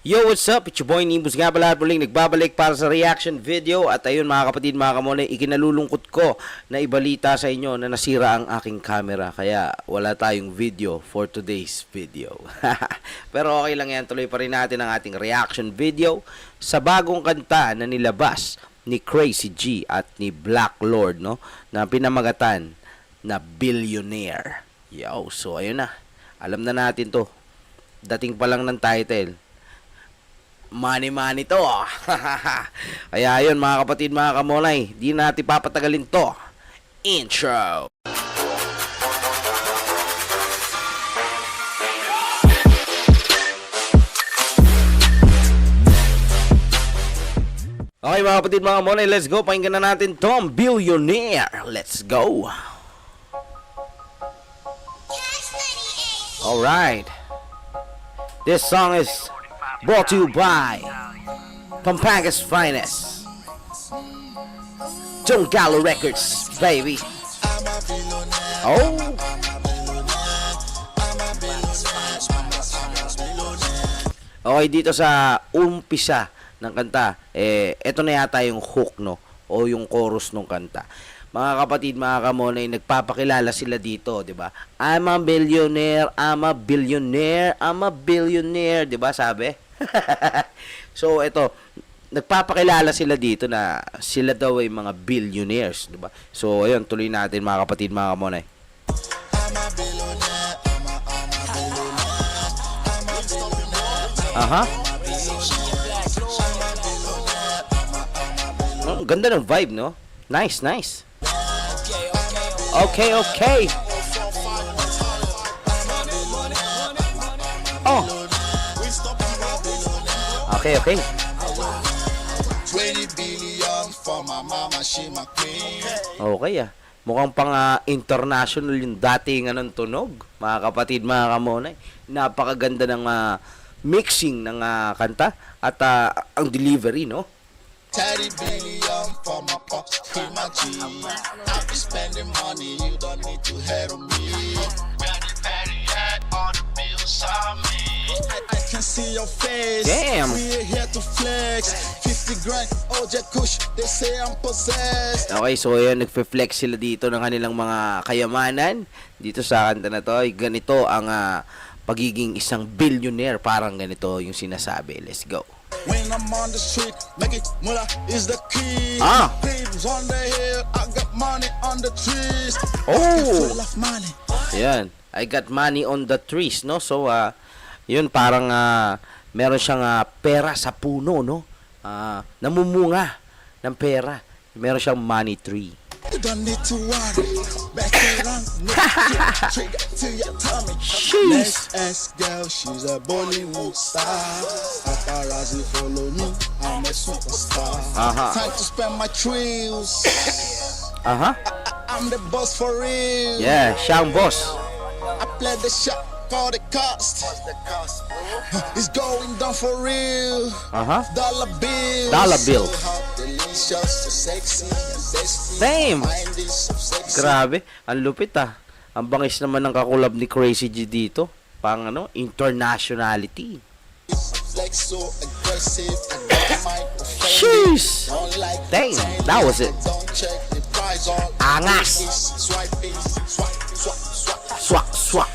Yo, what's up? It's your boy Nimbus nga pala at muling nagbabalik para sa reaction video. At ayun mga kapatid, mga kamonay, ikinalulungkot ko na ibalita sa inyo na nasira ang aking camera. Kaya wala tayong video for today's video. Pero okay lang yan, tuloy pa rin natin ang ating reaction video sa bagong kanta na nilabas ni Crazy G at ni Black Lord, no? Na pinamagatan na Billionaire. Yo, so ayun na. Alam na natin to. Dating pa lang ng title. Money to. Kaya yun mga kapatid, mga kamonay, di natin papatagalin to. Intro. Okay mga kapatid, mga kamonay, let's go. Pakinggan na natin Tom Billionaire. Let's go. Alright. This song is brought to you by Pampanga's Finest, John Gallo Records, baby. Oh. Okay, dito sa umpisa ng kanta, eto na yata yung hook, no? O yung chorus ng kanta. Mga kapatid, mga kamonay, nagpapakilala sila dito, 'di ba? I'm a billionaire, I'm a billionaire, I'm a billionaire, 'di ba sabi? So ito, nagpapakilala sila dito na sila daw ay mga billionaires, 'di ba? So ayun, tuloy natin mga kapatid, mga kamonay. Aha. Oh, ganda ng vibe, no? Nice, nice. Okay. Oh. Okay. 20 billion for my mama, she my queen. Okay Mukhang pang international yung dating anong tunog, mga kapatid, mga kamonay. Napakaganda ng mixing ng kanta at ang delivery, no? 30 billion for my pops, he my G. I be spending money, you don't need to hate on me. Ready, all the bills on me. I can see your face. Damn. We're here to flex. 50 grand, OJ Kush, they say I'm possessed. Okay, so ayan, nagfe-flex sila dito ng kanilang mga kayamanan. Dito sa kanta na to, ay ganito ang pagiging isang billionaire. Parang ganito yung sinasabi. Let's go. When I'm on the street, make it mula is the key. Babes on the hill, I got money on the trees. Oh. Full of money. Ayan, I got money on the trees, no? So, yun, parang meron siyang pera sa puno, no? Namumunga ng pera. Meron siyang money tree. You don't need to worry. Back around, trigger to your tummy. Sheesh. Next ex girl, she's a Bollywood star. Paparazzi follow me, I'm a superstar. Time to spend my thrills. I'm the boss for real. Yeah, siyang boss. I play the shot for the cost. It's going down for real. Dollar bill. Dollar bill. So hot, delicious, so sexy, and tasty. Damn. Mind is so sexy. Grabe, ang lupit Ang bangis naman ng kakulab ni Crazy G dito. Pang internationality. Flex so aggressive, I don't mind offended. Sheesh. Don't like Damn, that was it. Don't check the price on Angas. swiping, swap. Swak. Swak.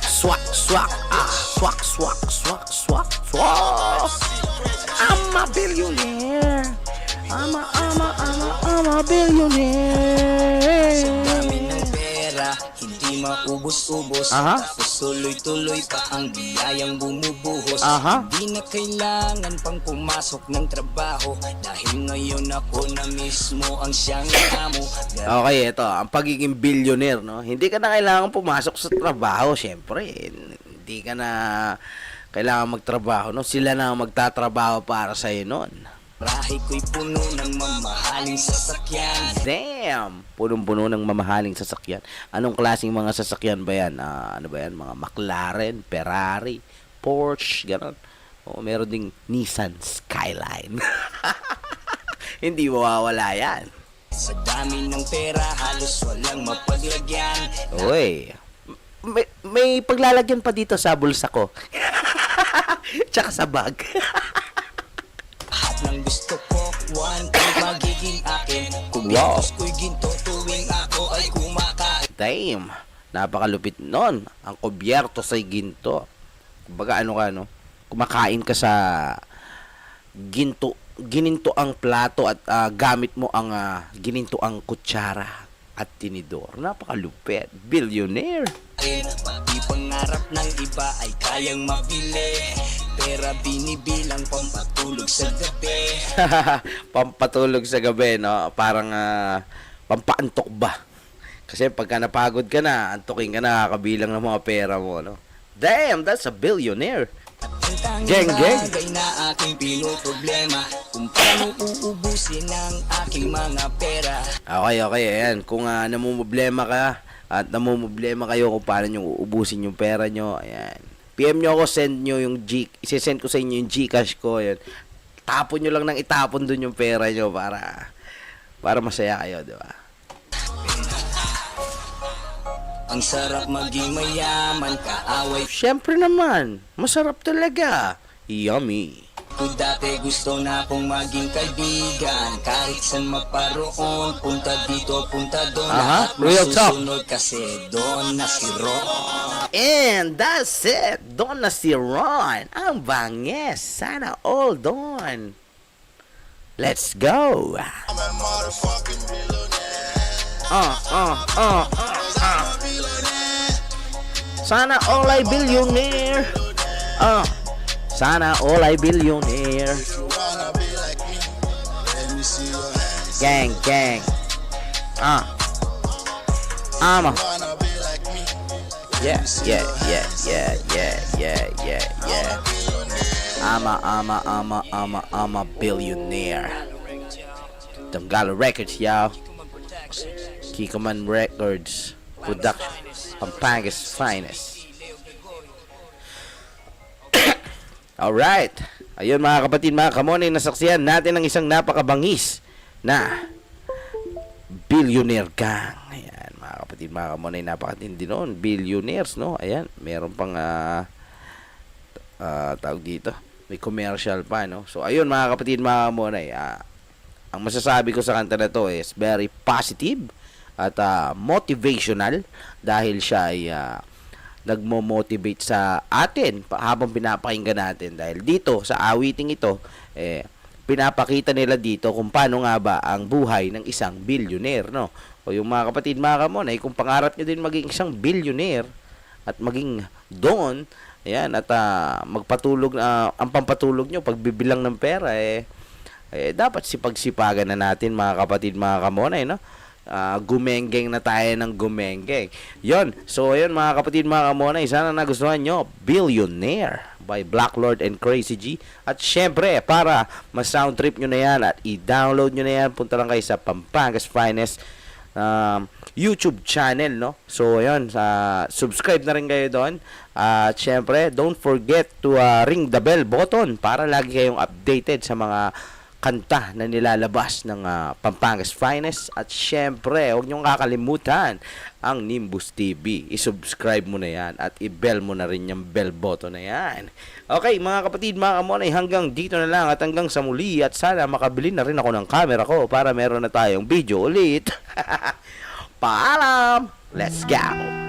I'm a billionaire. I'm a billionaire. Dami ng pera, hindi maubos-ubos. Tapos tuloy-tuloy pa ang biyayang bumubuhos. Hindi na kailangan pang pumasok ng trabaho, dahil ngayon ako na mismo ang siyang amo. Okay, ito, ang pagiging billionaire, no? Hindi ka na kailangan pumasok sa trabaho, syempre. Hindi ka na kailangan magtrabaho, no? Sila na ang magtatrabaho para sa iyo noon. Rahi ko'y puno ng mamahaling sasakyan. Damn! Punong-puno ng mamahaling sasakyan. Anong klaseng mga sasakyan ba yan? Ano ba yan? Mga McLaren, Ferrari, Porsche, gano'n. O, meron ding Nissan Skyline. Hindi mawawala yan. Sa dami ng pera, halos walang mapaglagyan. Uy, may paglalagyan pa dito sa bulsa ko. Tsaka sa bag. ng gusto ko. One day magiging akin. Kumitos ko'y ginto tuwing ako ay kumakain. Damn, napakalupit nun. Ang kubyerto sa ginto. Kumbaga ano ka, no? Kumakain ka sa gininto ang plato at gamit mo ang gininto ang kutsara at tinidor. Napakalupit. Billionaire. Pati pangarap ng iba ay kayang mabili. Pera binibilang pampatulog sa gabi. Pampatulog sa gabi, no? Parang pampaantok ba? Kasi pagka napagod ka na, antukin ka na, kabilang ng mga pera mo, no? Damn, that's a billionaire. Ang Geng, geng. bagay na aking pinoproblema kung paano uubusin ang aking mga pera. Okay, ayan. Kung namumblema ka at namumblema kayo kung paano nyo uubusin yung pera nyo, ayan. PM nyo ako, send nyo yung isesend ko sa inyo yung Gcash ko, ayan. Tapon nyo lang ng itapon dun yung pera nyo para masaya kayo, di ba? Ang sarap maging mayaman, kaaway Siyempre naman, masarap talaga. Yummy. ko dati gusto na akong maging kaibigan. Kahit saan maparoon, punta dito, punta doon. Aha, Lahat real talk. masusunod kasi doon na si Ron. And that's it. Doon na si Ron. Ang bangis. Sana all done. Let's go. I'm a motherfucking billionaire. Sana all ay billionaire. Sana all ay billionaire. If you wanna be like me, let me see your hands. Gang, gang. Ama. Wanna be like me, Yeah. I'm a billionaire. Tanggalo Records, y'all. Kikoman Records Production. Pampanga's finest. Alright. Ayun mga kapatid, mga kamonay, nasaksihan natin ang isang napakabangis na billionaire gang. Ayan, mga kapatid, mga kamonay, napakatindi noon. Billionaires, no? Ayan, meron pang tawag dito. May commercial pa, no? So, ayun mga kapatid, mga kamonay, ang masasabi ko sa kanta na to is very positive at motivational dahil siya ay nagmo-motivate sa atin habang pinapakinggan natin. Dahil dito, sa awiting ito, pinapakita nila dito kung paano nga ba ang buhay ng isang billionaire, no? O yung mga kapatid, mga kamonay, kung pangarap nyo din maging isang billionaire at maging doon, ayan, at magpatulog, ang pampatulog nyo, pagbibilang ng pera, dapat sipagsipagan na natin, mga kapatid, mga kamonay, no? Gumenggeng na tayo ng gumenggeng. Yon. So, ayun mga kapatid, mga kamonay, sana nagustuhan nyo Billionaire by Black Lord and Crazy G. At syempre, para ma-sound trip nyo na yan at i-download nyo na yan, punta lang kayo sa Pampanga's Finest YouTube channel, no? So, ayun, subscribe na rin kayo doon. At syempre, don't forget to ring the bell button para lagi kayong updated sa mga kanta na nilalabas ng Pampanga's Finest. At syempre, huwag niyong kakalimutan ang Nimbus TV. I-subscribe mo na yan at i-bell mo na rin yung bell button na yan. Okay, mga kapatid, mga kamonay, hanggang dito na lang at hanggang sa muli. At sana makabili na rin ako ng camera ko para meron na tayong video ulit. Paalam! Let's go!